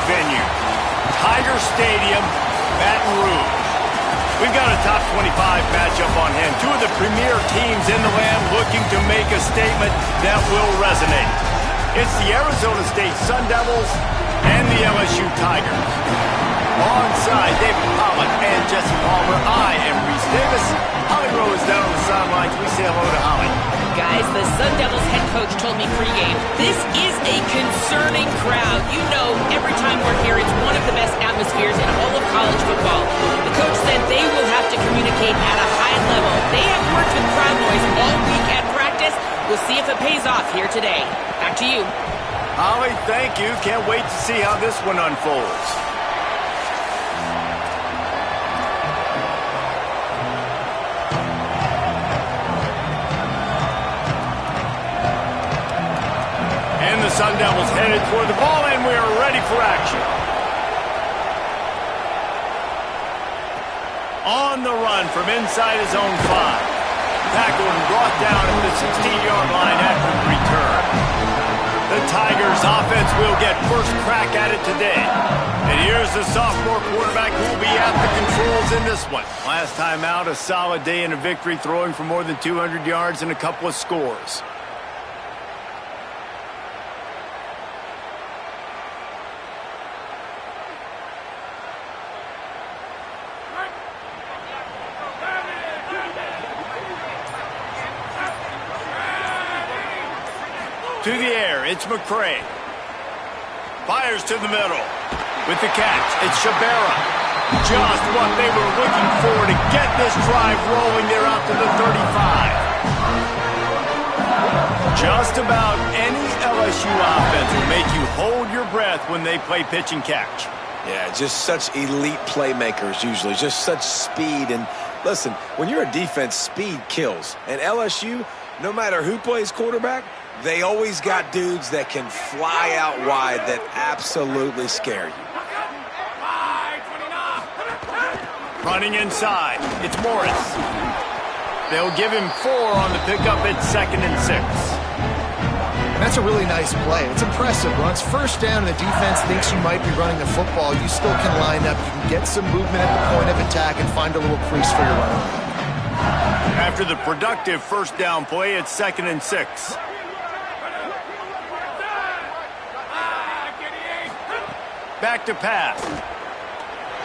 venue. Tiger Stadium, Baton Rouge. We've got a top 25 matchup on hand. Two of the premier teams in the land looking to make a statement that will resonate. It's the Arizona State Sun Devils and the LSU Tigers. Alongside David Pollock and Jesse Palmer, I am Reese Davis. Holly Rowe is down on the sidelines. We say hello to Holly. Guys, the Sun Devils head coach told me pregame, this is a concerning crowd. You know, every time we're here, it's one of the best atmospheres in all of college football. The coach said they will have to communicate at a high level. They have worked with crowd noise all week at practice. We'll see if it pays off here today. Back to you. Holly, thank you. Can't wait to see how this one unfolds. The Sun Devils headed toward the ball, and we are ready for action. On the run from inside his own 5. Tackled and brought down at the 16-yard line after the return. The Tigers offense will get first crack at it today. And here's the sophomore quarterback who will be at the controls in this one. Last time out, a solid day and a victory, throwing for more than 200 yards and a couple of scores. To the air, it's McCray. Fires to the middle. With the catch, it's Shabera. Just what they were looking for to get this drive rolling. They're out to the 35. Just about any LSU offense will make you hold your breath when they play pitch and catch. Yeah, just such elite playmakers usually, just such speed. And listen, when you're a defense, speed kills. And LSU, no matter who plays quarterback, they always got dudes that can fly out wide that absolutely scare you. Running inside, it's Morris. They'll give him 4 on the pickup at 2nd and 6. And that's a really nice play. It's impressive. When it's first down and the defense thinks you might be running the football, you still can line up. You can get some movement at the point of attack and find a little crease for your running back. After the productive first down play, it's 2nd and 6. Back to pass.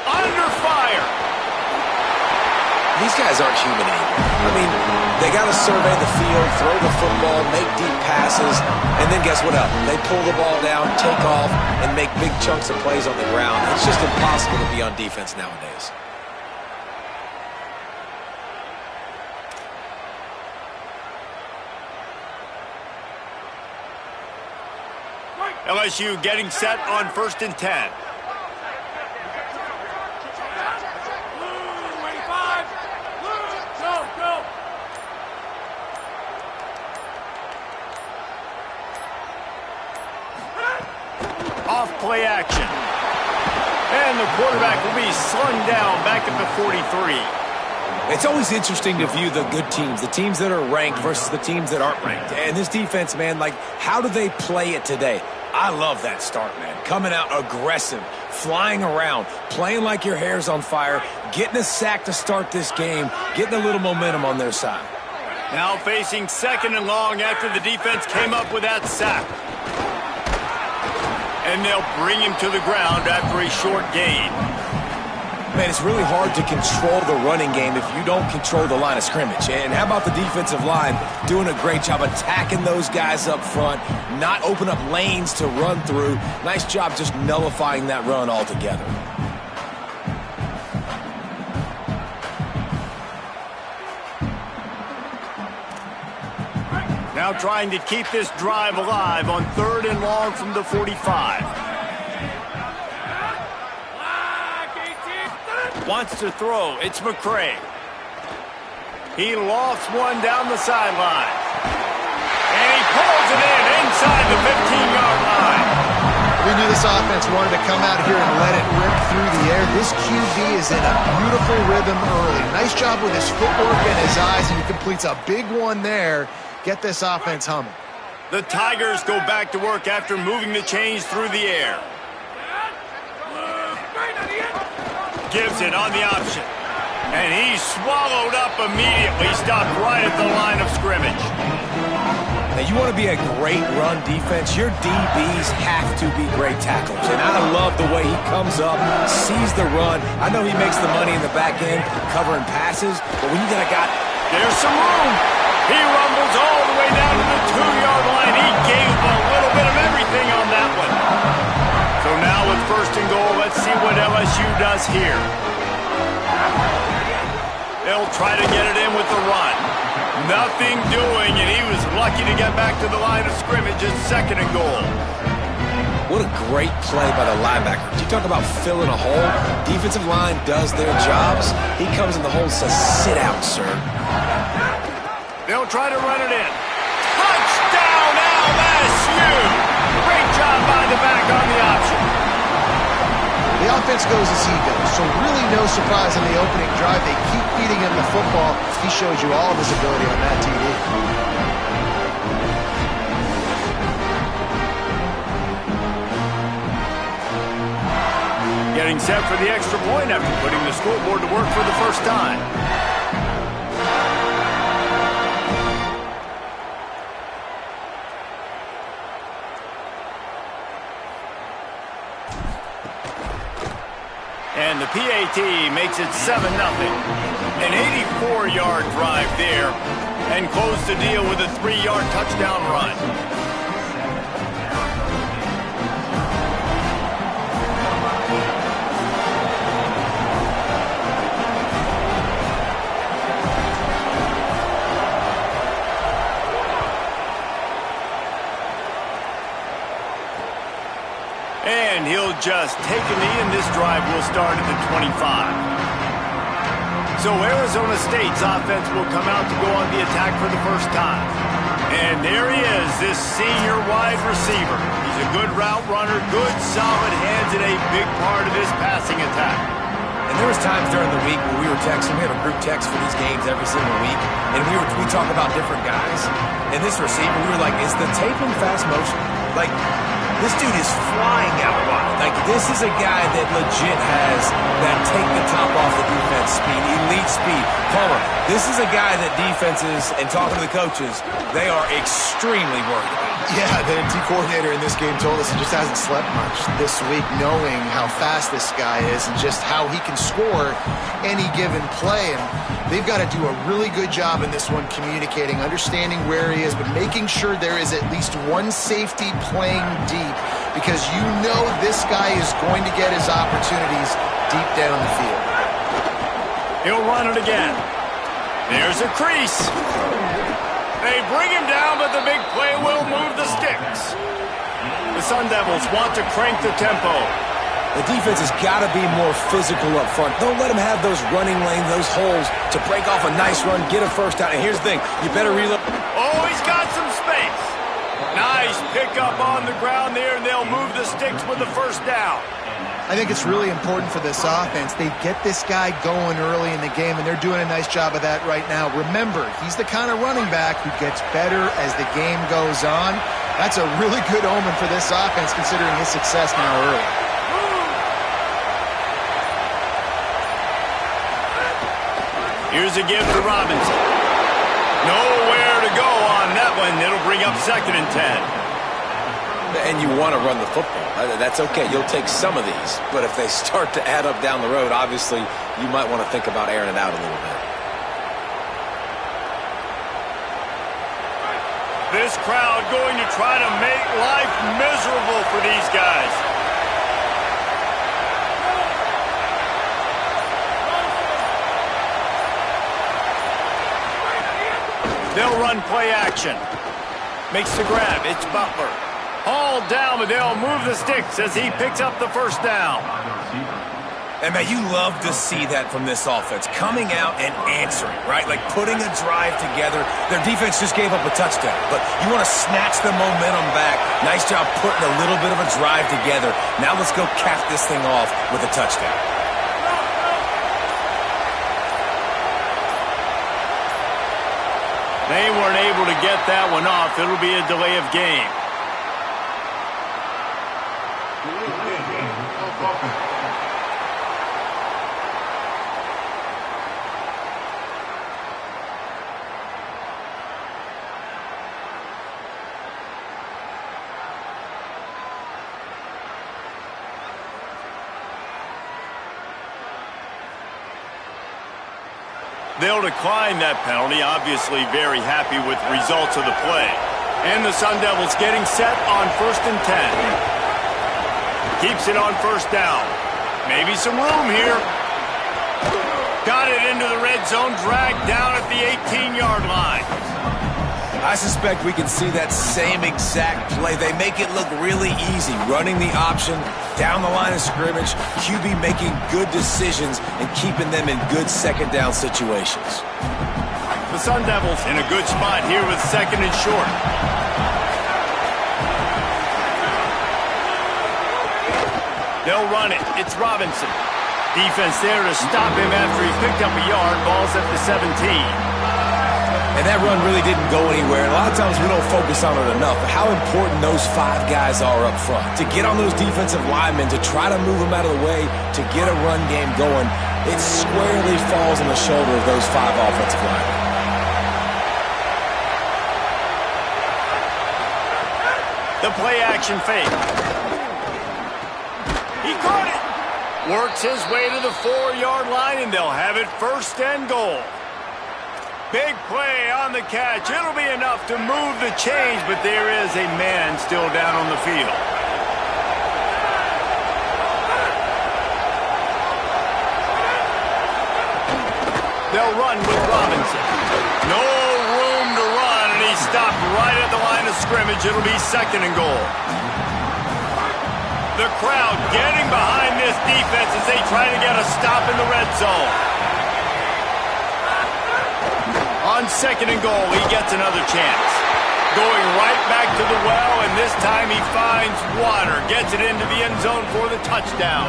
Under fire. These guys aren't human anymore. I mean, they got to survey the field, throw the football, make deep passes, and then guess what else? They pull the ball down, take off, and make big chunks of plays on the ground. It's just impossible to be on defense nowadays. LSU getting set on 1st and 10. Off play action. And the quarterback will be slung down back at the 43. It's always interesting to view the good teams, the teams that are ranked versus the teams that aren't ranked. And this defense, man, like, how do they play it today? I love that start, man. Coming out aggressive, flying around, playing like your hair's on fire, getting a sack to start this game, getting a little momentum on their side. Now facing 2nd and long after the defense came up with that sack. And they'll bring him to the ground after a short gain. Man, it's really hard to control the running game if you don't control the line of scrimmage. And how about the defensive line doing a great job attacking those guys up front, not open up lanes to run through. Nice job just nullifying that run altogether. Now trying to keep this drive alive on 3rd and long from the 45. Wants to throw. It's McCray. He lofts one down the sideline. And he pulls it in inside the 15-yard line. We knew this offense wanted to come out here and let it rip through the air. This QB is in a beautiful rhythm early. Nice job with his footwork and his eyes, and he completes a big one there. Get this offense humming. The Tigers go back to work after moving the chains through the air. Gives it on the option. And he's swallowed up immediately. Stopped right at the line of scrimmage. Now, you want to be a great run defense, your DBs have to be great tacklers. And I love the way he comes up, sees the run. I know he makes the money in the back end covering passes, but when you got a guy... There's some room. He rumbles all the way down to the 2-yard line. He gave a little bit of everything on that one. So now with first and goal, let's see what LSU does here. They'll try to get it in with the run. Nothing doing, and he was lucky to get back to the line of scrimmage at second and goal. What a great play by the linebacker. You talk about filling a hole. Defensive line does their jobs. He comes in the hole and says, sit out, sir. They'll try to run it in. Touchdown, LSU! Great job by the back on the option. The offense goes as he goes, so really no surprise in the opening drive. They keep feeding him the football. He shows you all of his ability on that TD. Getting set for the extra point after putting the scoreboard to work for the first time. And the PAT makes it 7-0. An 84-yard drive there, and close the deal with a 3-yard touchdown run. And he'll just take a knee, and this drive will start at the 25. So Arizona State's offense will come out to go on the attack for the first time. And there he is, this senior wide receiver. He's a good route runner, good solid hands, and a big part of his passing attack. And there was times during the week when we were texting. We have a group text for these games every single week. And we talk about different guys. And this receiver, we were like, is the tape in fast motion? Like, this dude is flying out wide. Like, this is a guy that legit has that take the top off the defense speed, elite speed. Palmer, this is a guy that defenses, and talking to the coaches, they are extremely worried about. Yeah, the D coordinator in this game told us he just hasn't slept much this week, knowing how fast this guy is and just how he can score any given play. And they've got to do a really good job in this one communicating, understanding where he is, but making sure there is at least one safety playing deep, because you know this guy is going to get his opportunities deep down the field. He'll run it again. There's a crease. They bring him down, but the big play will move the sticks. The Sun Devils want to crank the tempo. The defense has got to be more physical up front. Don't let them have those running lanes, those holes to break off a nice run, get a first down. And here's the thing, you better reload. Oh, he's got some space. Nice pickup on the ground there, and they'll move the sticks with the first down. I think it's really important for this offense. They get this guy going early in the game, and they're doing a nice job of that right now. Remember, he's the kind of running back who gets better as the game goes on. That's a really good omen for this offense, considering his success now early. Here's a give to Robinson. Nowhere to go on that one. It'll bring up 2nd and 10. And you want to run the football. That's okay. You'll take some of these. But if they start to add up down the road, obviously, you might want to think about airing it out a little bit. This crowd going to try to make life miserable for these guys. They'll run play action. Makes the grab. It's Butler. All down, but they'll move the sticks as he picks up the first down. And, man, you love to see that from this offense. Coming out and answering, right? Like putting a drive together. Their defense just gave up a touchdown, but you want to snatch the momentum back. Nice job putting a little bit of a drive together. Now let's go cap this thing off with a touchdown. They weren't able to get that one off. It'll be a delay of game. They'll decline that penalty, obviously very happy with the results of the play. And the Sun Devils getting set on 1st and 10. Keeps it on 1st down. Maybe some room here. Got it into the red zone, dragged down at the 18-yard line. I suspect we can see that same exact play. They make it look really easy, running the option down the line of scrimmage, QB making good decisions and keeping them in good second down situations. The Sun Devils in a good spot here with 2nd and short. They'll run it. It's Robinson. Defense there to stop him after he picked up a yard. Ball's at the 17. And that run really didn't go anywhere. And a lot of times we don't focus on it enough. But how important those 5 guys are up front. To get on those defensive linemen, to try to move them out of the way, to get a run game going, it squarely falls on the shoulder of those 5 offensive linemen. The play action fake. He caught it. Works his way to the 4-yard line, and they'll have it 1st and goal. Big play on the catch. It'll be enough to move the chains, but there is a man still down on the field. They'll run with Robinson. No room to run, and he stopped right at the line of scrimmage. It'll be 2nd and goal. The crowd getting behind this defense as they try to get a stop in the red zone. On 2nd and goal, he gets another chance. Going right back to the well, and this time he finds water. Gets it into the end zone for the touchdown.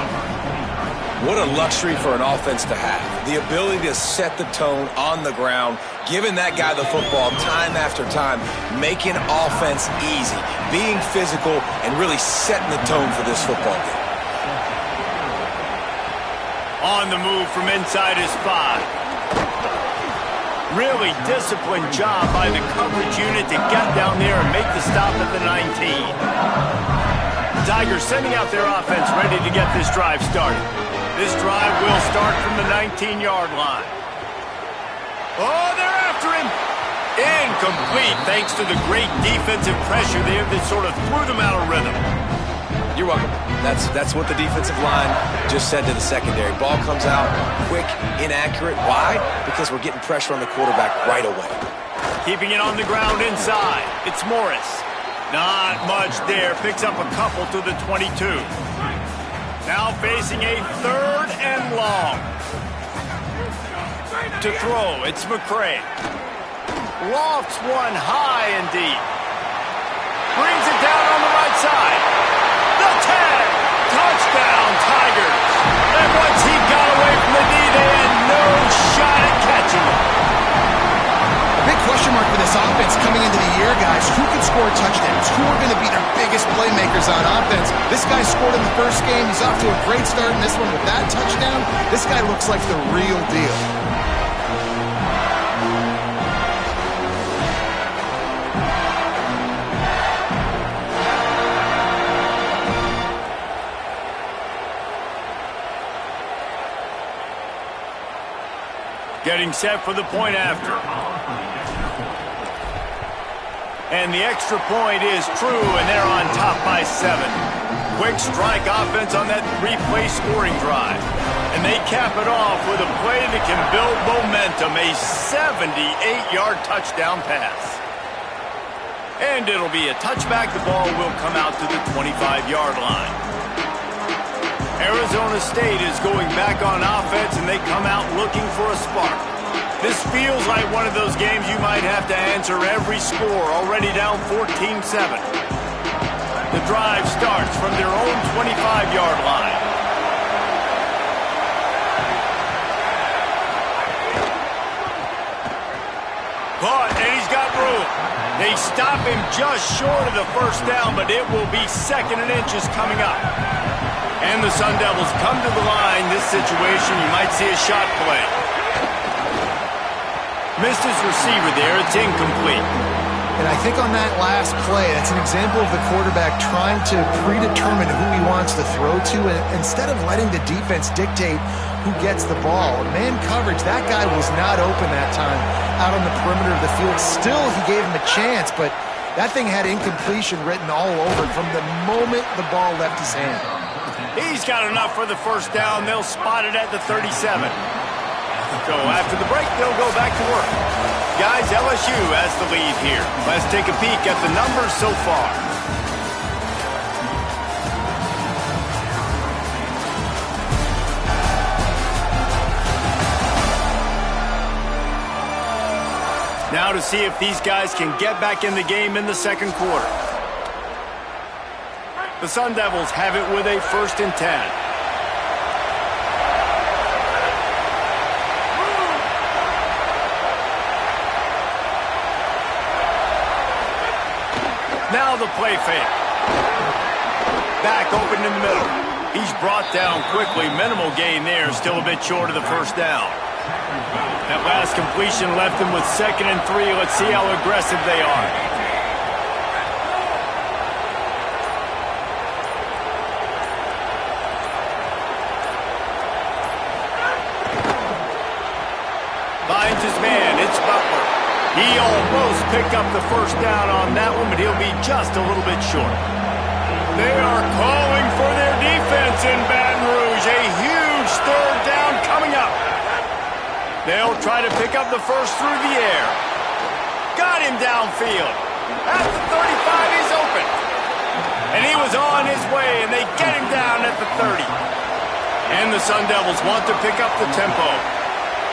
What a luxury for an offense to have. The ability to set the tone on the ground, giving that guy the football time after time, making offense easy, being physical, and really setting the tone for this football game. On the move from inside his 5. Really disciplined job by the coverage unit to get down there and make the stop at the 19. The Tigers sending out their offense ready to get this drive started. This drive will start from the 19-yard line. Oh, they're after him. Incomplete thanks to the great defensive pressure there that sort of threw them out of rhythm. You're welcome. That's what the defensive line just said to the secondary. Ball comes out quick, inaccurate. Why? Because we're getting pressure on the quarterback right away. Keeping it on the ground inside. It's Morris. Not much there. Picks up a couple to the 22. Now facing a 3rd and long. To throw, it's McCray. Lofts one high and deep. Brings it down on the right side. The tag! Touchdown, Tigers! And once he got away from the knee, they had no shot at catching him. Big question mark for this offense coming into the year, guys. Who can score touchdowns? Who are going to be their biggest playmakers on offense? This guy scored in the first game. He's off to a great start in this one with that touchdown. This guy looks like the real deal. Getting set for the point after. And the extra point is true, and they're on top by 7. Quick strike offense on that 3-play scoring drive. And they cap it off with a play that can build momentum, a 78-yard touchdown pass. And it'll be a touchback. The ball will come out to the 25-yard line. Arizona State is going back on offense, and they come out looking for a spark. This feels like one of those games you might have to answer every score, already down 14-7. The drive starts from their own 25-yard line. Caught, and he's got room. They stop him just short of the 1st down, but it will be 2nd and inches coming up. And the Sun Devils come to the line. This situation, you might see a shot play. Missed his receiver there. It's incomplete. And I think on that last play, that's an example of the quarterback trying to predetermine who he wants to throw to, and instead of letting the defense dictate who gets the ball. Man coverage, that guy was not open that time out on the perimeter of the field. Still, he gave him a chance, but that thing had incompletion written all over it from the moment the ball left his hand. He's got enough for the first down. They'll spot it at the 37. So after the break, they'll go back to work. Guys, LSU has the lead here. Let's take a peek at the numbers so far. Now to see if these guys can get back in the game in the second quarter. The Sun Devils have it with a 1st and 10. Now the play fake. Back open in the middle. He's brought down quickly. Minimal gain there. Still a bit short of the first down. That last completion left him with 2nd and 3. Let's see how aggressive they are. Finds his man. It's Butler. He almost picked up the first down on that one, but he'll be just a little bit short. They are calling for their defense in Baton Rouge. A huge 3rd down coming up. They'll try to pick up the first through the air. Got him downfield. At the 35, he's open. And he was on his way, and they get him down at the 30. And the Sun Devils want to pick up the tempo.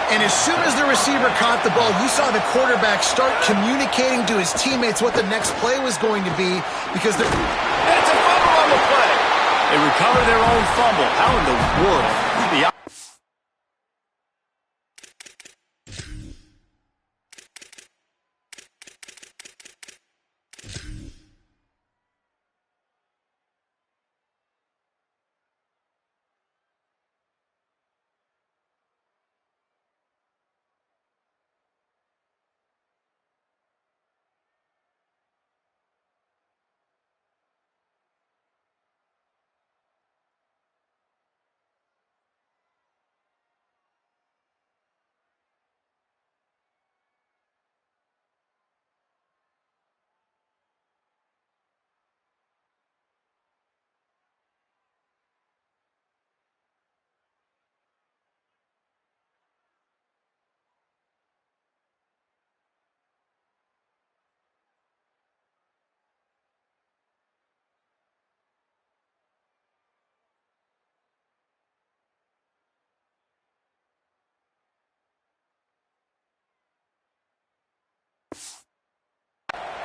And as soon as the receiver caught the ball, you saw the quarterback start communicating to his teammates what the next play was going to be because they're... That's a fumble on the play. They recover their own fumble. How in the world?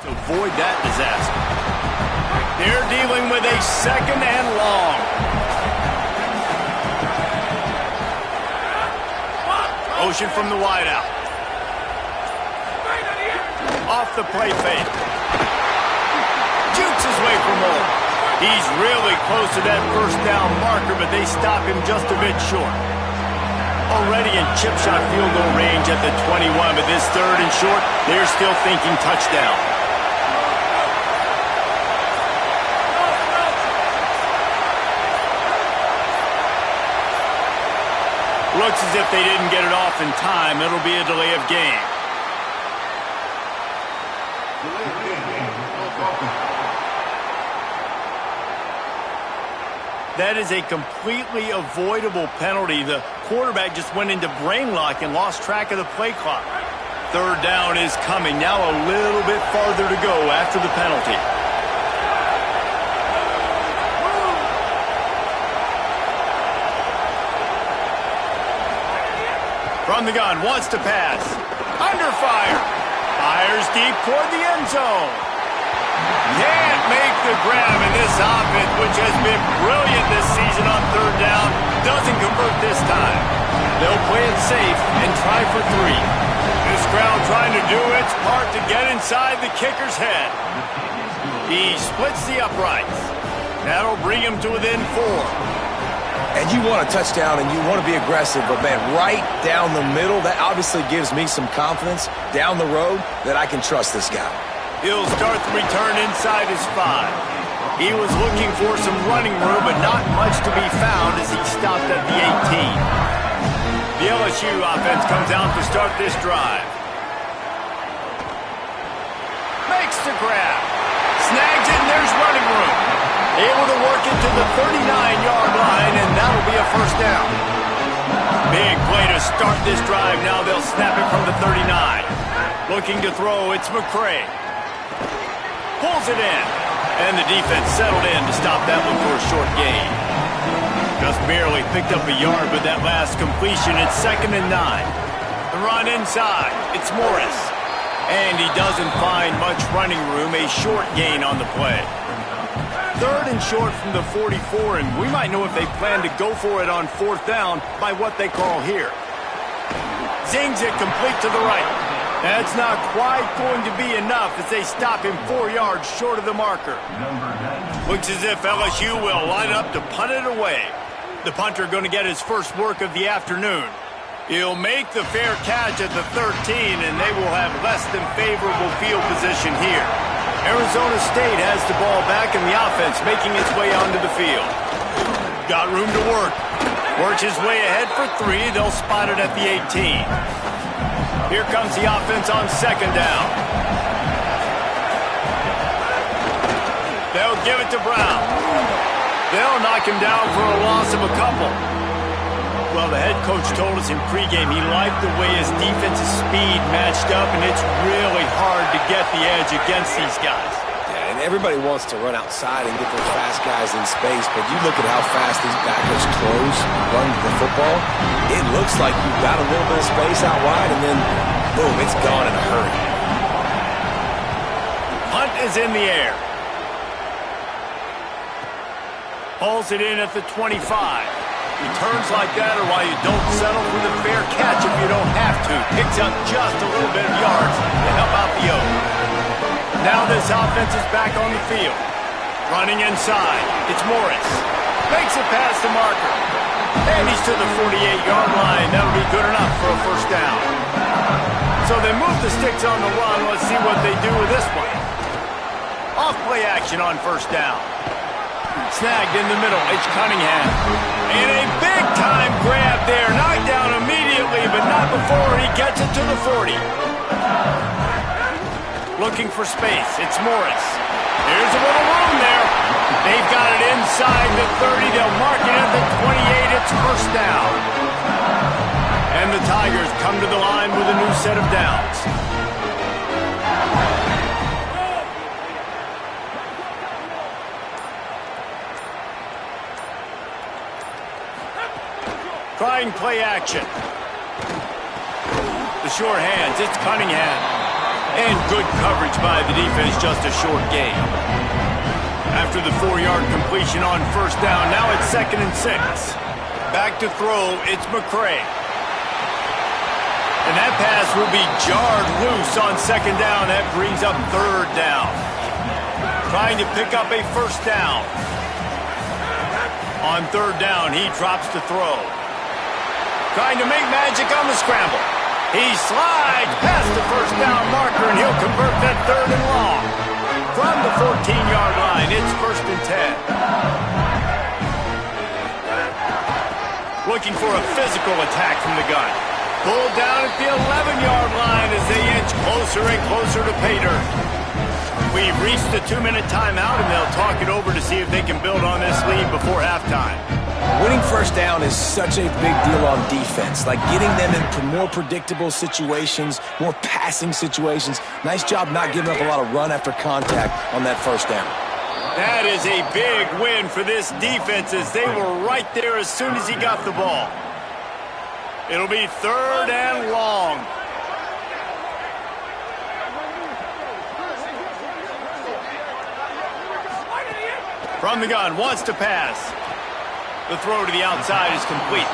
To avoid that disaster. They're dealing with a 2nd and long. Motion from the wideout. Off the play fake. Jukes his way for more. He's really close to that first down marker, but they stop him just a bit short. Already in chip shot field goal range at the 21, but this 3rd and short, they're still thinking touchdown. Looks as if they didn't get it off in time. It'll be a delay of game. That is a completely avoidable penalty. The quarterback just went into brain lock and lost track of the play clock. 3rd down is coming. Now a little bit farther to go after the penalty. From the gun, wants to pass. Under fire. Fires deep toward the end zone. Can't make the grab, and this offense, which has been brilliant this season on 3rd down, doesn't convert this time. They'll play it safe and try for 3. This crowd trying to do its part to get inside the kicker's head. He splits the uprights. That'll bring him to within 4. And you want a touchdown and you want to be aggressive, but, man, right down the middle, that obviously gives me some confidence down the road that I can trust this guy. He'll start the return inside his 5. He was looking for some running room, but not much to be found as he stopped at the 18. The LSU offense comes out to start this drive. Makes the grab. Snags it, and there's running room. Able to work it to the 39-yard line, and that'll be a first down. Big play to start this drive. Now they'll snap it from the 39. Looking to throw, it's McCray. Pulls it in. And the defense settled in to stop that one for a short gain. Just barely picked up a yard with that last completion. It's 2nd and 9. The run inside. It's Morris. And he doesn't find much running room. A short gain on the play. 3rd and short from the 44, and we might know if they plan to go for it on 4th down by what they call here. Zings it complete to the right. That's not quite going to be enough as they stop him 4 yards short of the marker. Looks as if LSU will line up to punt it away. The punter going to get his first work of the afternoon. He'll make the fair catch at the 13, and they will have less than favorable field position here. Arizona State has the ball back, and the offense making its way onto the field. Got room to work. Works his way ahead for 3. They'll spot it at the 18. Here comes the offense on 2nd down. They'll give it to Brown. They'll knock him down for a loss of a couple. Well, the head coach told us in pregame he liked the way his defensive speed matched up, and it's really hard to get the edge against these guys. Yeah, and everybody wants to run outside and get those fast guys in space, but you look at how fast these backers close, run the football, it looks like you've got a little bit of space out wide, and then, boom, it's gone in a hurry. Hunt is in the air. Pulls it in at the 25. Returns like that are why you don't settle for the fair catch if you don't have to. Picks up just a little bit of yards to help out the O's. Now this offense is back on the field. Running inside. It's Morris. Makes it past the marker. And he's to the 48-yard line. That'll be good enough for a first down. So they move the sticks on the run. Let's see what they do with this one. Off-play action on first down. Snagged in the middle. It's Cunningham. And a big-time grab there. Knocked down immediately, but not before he gets it to the 40. Looking for space. It's Morris. Here's a little room there. They've got it inside the 30. They'll mark it at the 28. It's first down. And the Tigers come to the line with a new set of downs. Trying play action. The short hands, it's Cunningham. And good coverage by the defense, just a short gain. After the 4-yard completion on first down, now it's 2nd and 6. Back to throw, it's McCray. And that pass will be jarred loose on 2nd down. That brings up 3rd down. Trying to pick up a first down. On 3rd down, he drops to throw. Trying to make magic on the scramble. He slides past the first down marker, and he'll convert that 3rd and long. From the 14-yard line, it's 1st and 10. Looking for a physical attack from the gun. Pulled down at the 11-yard line as they inch closer and closer to pay dirt. We've reached the 2-minute timeout, and they'll talk it over to see if they can build on this lead before halftime. Winning first down is such a big deal on defense, like getting them into more predictable situations, more passing situations. Nice job not giving up a lot of run after contact on that first down. That is a big win for this defense as they were right there as soon as he got the ball. It'll be 3rd and long. From the gun, wants to pass. The throw to the outside is complete.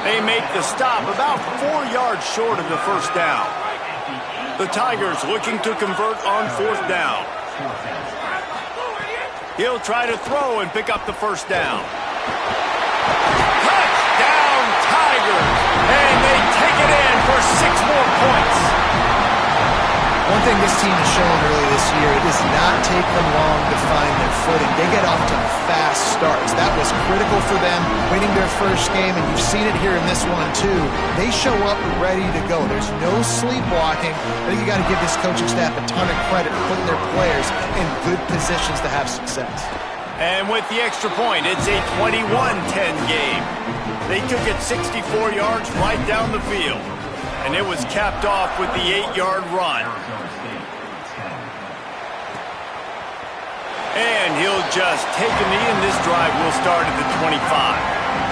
They make the stop about 4 yards short of the first down. The Tigers looking to convert on 4th down. He'll try to throw and pick up the first down. Touchdown, Tigers! And they take it in for 6 more points. One thing this team has shown early this year, it does not take them long to find their footing. They get off to fast starts. That was critical for them, winning their first game, and you've seen it here in this one too. They show up ready to go. There's no sleepwalking. I think you got to give this coaching staff a ton of credit for putting their players in good positions to have success. And with the extra point, it's a 21-10 game. They took it 64 yards right down the field. And it was capped off with the 8-yard run. And he'll just take a knee, and this drive will start at the 25.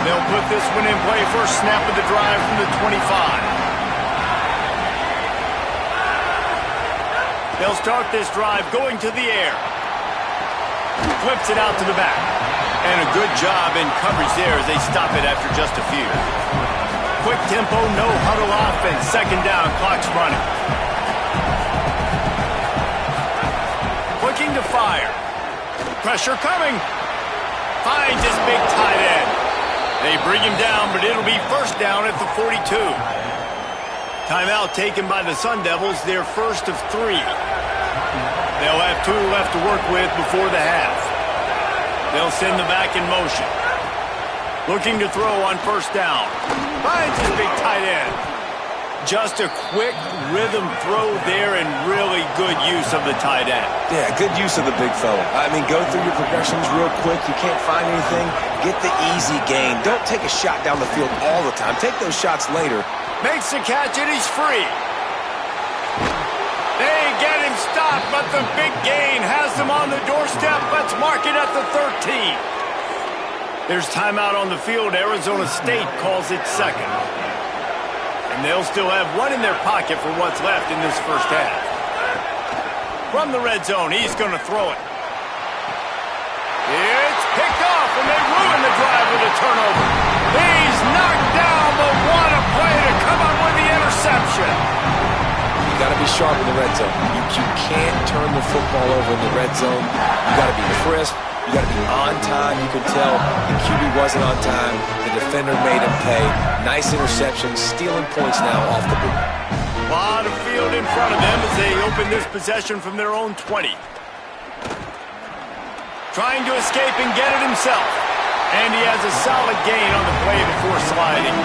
They'll put this one in play. First snap of the drive from the 25. They'll start this drive going to the air. Flips it out to the back. And a good job in coverage there as they stop it after just a few. Quick tempo, no huddle offense. Second down, clock's running. Looking to fire. Pressure coming. Finds his big tight end. They bring him down, but it'll be first down at the 42. Timeout taken by the Sun Devils, their first of 3. They'll have 2 left to work with before the half. They'll send the back in motion. Looking to throw on first down. Finds his big tight end. Just a quick rhythm throw there and really good use of the tight end. Yeah, good use of the big fella. I mean, go through your progressions real quick. You can't find anything. Get the easy gain. Don't take a shot down the field all the time. Take those shots later. Makes the catch and he's free. They get him stopped, but the big gain has them on the doorstep. Let's mark it at the 13. There's timeout on the field. Arizona State calls it second. And they'll still have one in their pocket for what's left in this first half. From the red zone, he's going to throw it. It's picked off, and they ruin the drive with a turnover. He's knocked down, but what a play to come up with the interception. You got to be sharp in the red zone. You can't turn the football over in the red zone. You got to be crisp. You got to be on time. You can tell the QB wasn't on time. The defender made him pay. Nice interception, stealing points now off the boot. A lot of field in front of them as they open this possession from their own 20. Trying to escape and get it himself. And he has a solid gain on the play before sliding.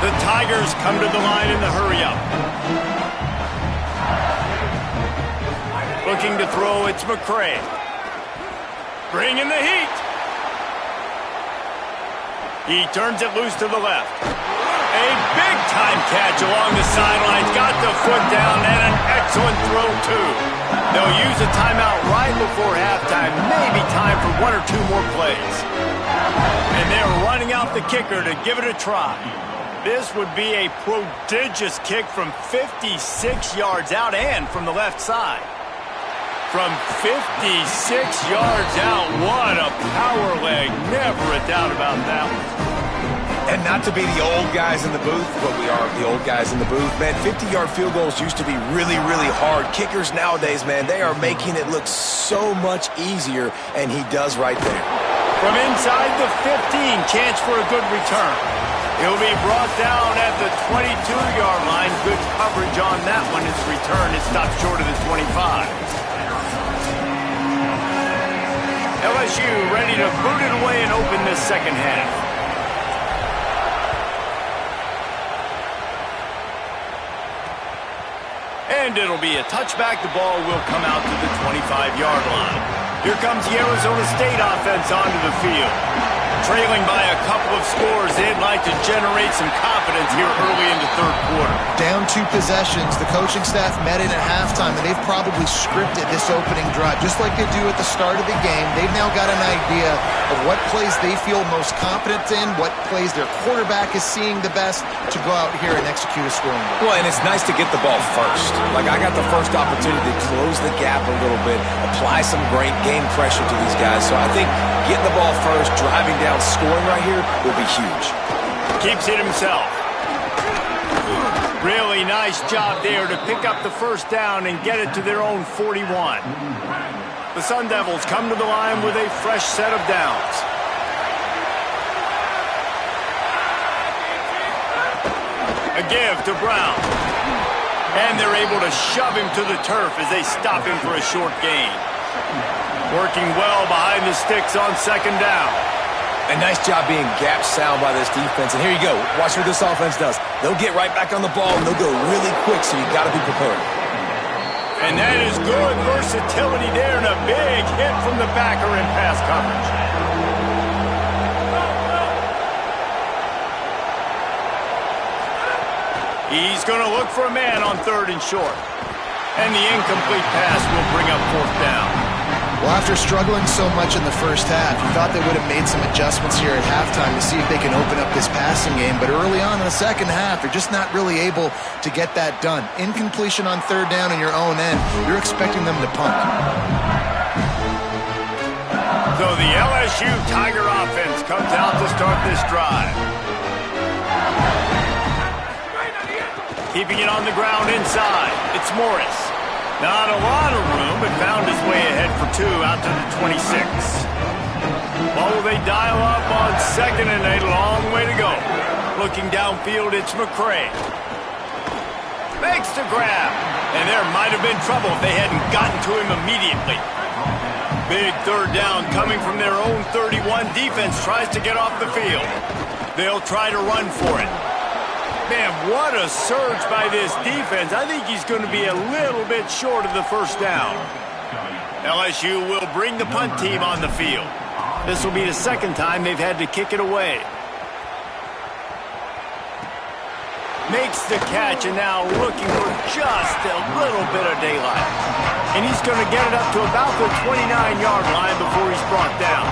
The Tigers come to the line in the hurry-up. Looking to throw, it's McCray. Bringing the heat. He turns it loose to the left. A big-time catch along the sidelines. Got the foot down and an excellent throw, too. They'll use a timeout right before halftime. Maybe time for 1 or 2 more plays. And they're running out the kicker to give it a try. This would be a prodigious kick from 56 yards out and from the left side. From 56 yards out, what a power leg. Never a doubt about that one. And not to be the old guys in the booth, but we are the old guys in the booth. Man, 50-yard field goals used to be really, really hard. Kickers nowadays, man, they are making it look so much easier, and he does right there. From inside the 15, chance for a good return. He'll be brought down at the 22-yard line. Good coverage on that one. His return is stopped short of the 25. LSU ready to boot it away and open this second half. And it'll be a touchback. The ball will come out to the 25-yard line. Here comes the Arizona State offense onto the field. Trailing by a couple of scores, they'd like to generate some confidence here early in the third quarter. Down 2 possessions. The coaching staff met in at halftime, and they've probably scripted this opening drive. Just like they do at the start of the game, they've now got an idea of what plays they feel most confident in, what plays their quarterback is seeing the best to go out here and execute a scoring goal. Well, and it's nice to get the ball first. Like, I got the first opportunity to close the gap a little bit, apply some great game pressure to these guys. So I think getting the ball first, driving down, scoring right here will be huge. Keeps it himself. Really nice job there to pick up the first down and get it to their own 41. The Sun Devils come to the line with a fresh set of downs. A give to Brown. And they're able to shove him to the turf as they stop him for a short gain. Working well behind the sticks on second down. A nice job being gap sound by this defense. And here you go. Watch what this offense does. They'll get right back on the ball, and they'll go really quick, so you got to be prepared. And that is good versatility there, and a big hit from the backer in pass coverage. He's going to look for a man on 3rd and short. And the incomplete pass will bring up 4th down. Well, after struggling so much in the first half, you thought they would have made some adjustments here at halftime to see if they can open up this passing game. But early on in the second half, you're just not really able to get that done. Incompletion on 3rd down in your own end, you're expecting them to punt. So the LSU Tiger offense comes out to start this drive. Keeping it on the ground inside. It's Morris. Not a lot of room, but found his way ahead for 2 out to the 26. Well, they dial up on 2nd and a long way to go. Looking downfield, it's McCray. Makes the grab. And there might have been trouble if they hadn't gotten to him immediately. Big 3rd down coming from their own 31. Defense tries to get off the field. They'll try to run for it. Man, what a surge by this defense. I think he's going to be a little bit short of the 1st down. LSU will bring the punt team on the field. This will be the 2nd time they've had to kick it away. Makes the catch and now looking for just a little bit of daylight. And he's going to get it up to about the 29-yard line before he's brought down.